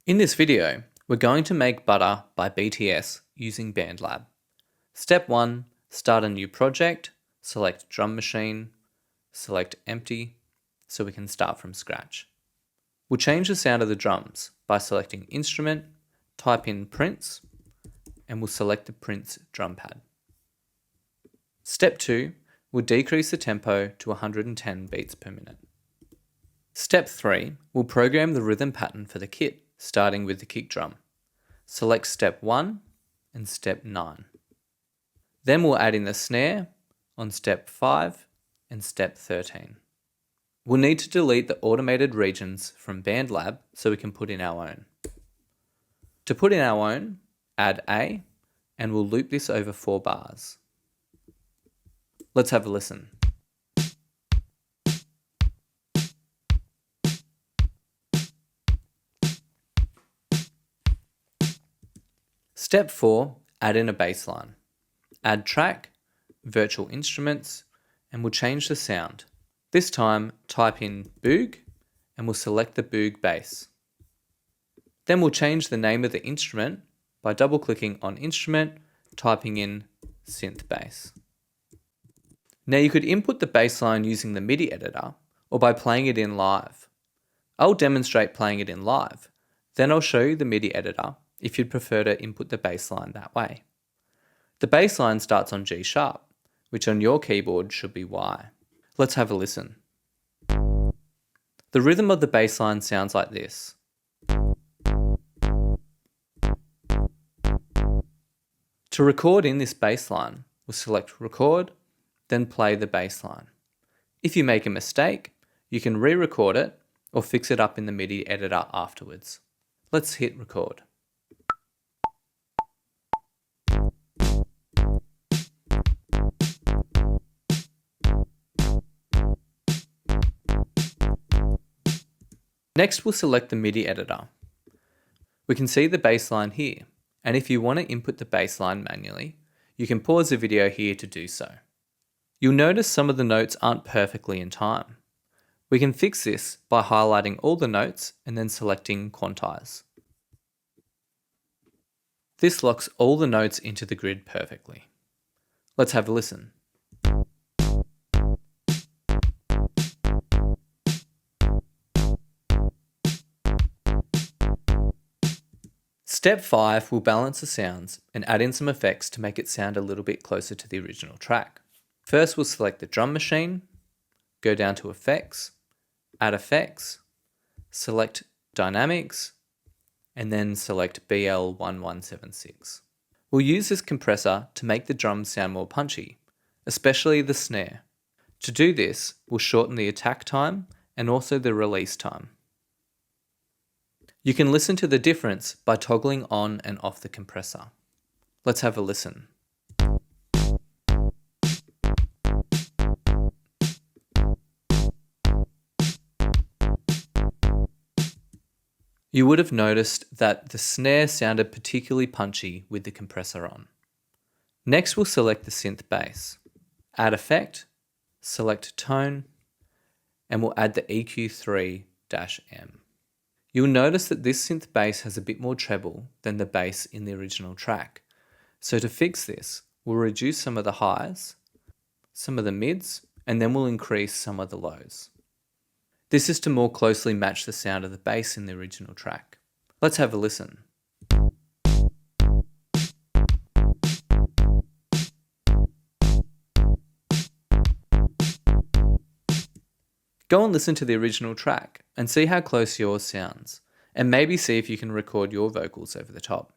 In this video, we're going to make Butter by BTS using BandLab. Step 1, start a new project, select drum machine, select empty, so we can start from scratch. We'll change the sound of the drums by selecting instrument, type in Prince, and we'll select the Prince drum pad. Step 2, we'll decrease the tempo to 110 beats per minute. Step 3, we'll program the rhythm pattern for the kit, starting with the kick drum. Select step 1 and step 9. Then we'll add in the snare on step 5 and step 13. We'll need to delete the automated regions from BandLab so we can put in our own. To put in our own, add A, and we'll loop this over 4 bars. Let's have a listen. Step 4, add in a bass line. Add track, virtual instruments, and we'll change the sound. This time, type in Boog, and we'll select the Boog bass. Then we'll change the name of the instrument by double-clicking on Instrument, typing in Synth Bass. Now you could input the bass line using the MIDI editor, or by playing it in live. I'll demonstrate playing it in live, then I'll show you the MIDI editor if you'd prefer to input the bass line that way. The bass line starts on G sharp, which on your keyboard should be Y. Let's have a listen. The rhythm of the bass line sounds like this. To record in this bass line, we'll select Record, then play the bass line. If you make a mistake, you can re-record it or fix it up in the MIDI editor afterwards. Let's hit record. Next, we'll select the MIDI editor. We can see the bass line here, and if you want to input the bass line manually, you can pause the video here to do so. You'll notice some of the notes aren't perfectly in time. We can fix this by highlighting all the notes and then selecting Quantize. This locks all the notes into the grid perfectly. Let's have a listen. Step 5 will balance the sounds and add in some effects to make it sound a little bit closer to the original track. First, we'll select the drum machine, go down to Effects, Add Effects, select Dynamics, and then select BL1176. We'll use this compressor to make the drums sound more punchy, especially the snare. To do this, we'll shorten the attack time and also the release time. You can listen to the difference by toggling on and off the compressor. Let's have a listen. You would have noticed that the snare sounded particularly punchy with the compressor on. Next, we'll select the synth bass. Add effect, select tone, and we'll add the EQ3-M. You'll notice that this synth bass has a bit more treble than the bass in the original track. So to fix this, we'll reduce some of the highs, some of the mids, and then we'll increase some of the lows. This is to more closely match the sound of the bass in the original track. Let's have a listen. Go and listen to the original track and see how close yours sounds, and maybe see if you can record your vocals over the top.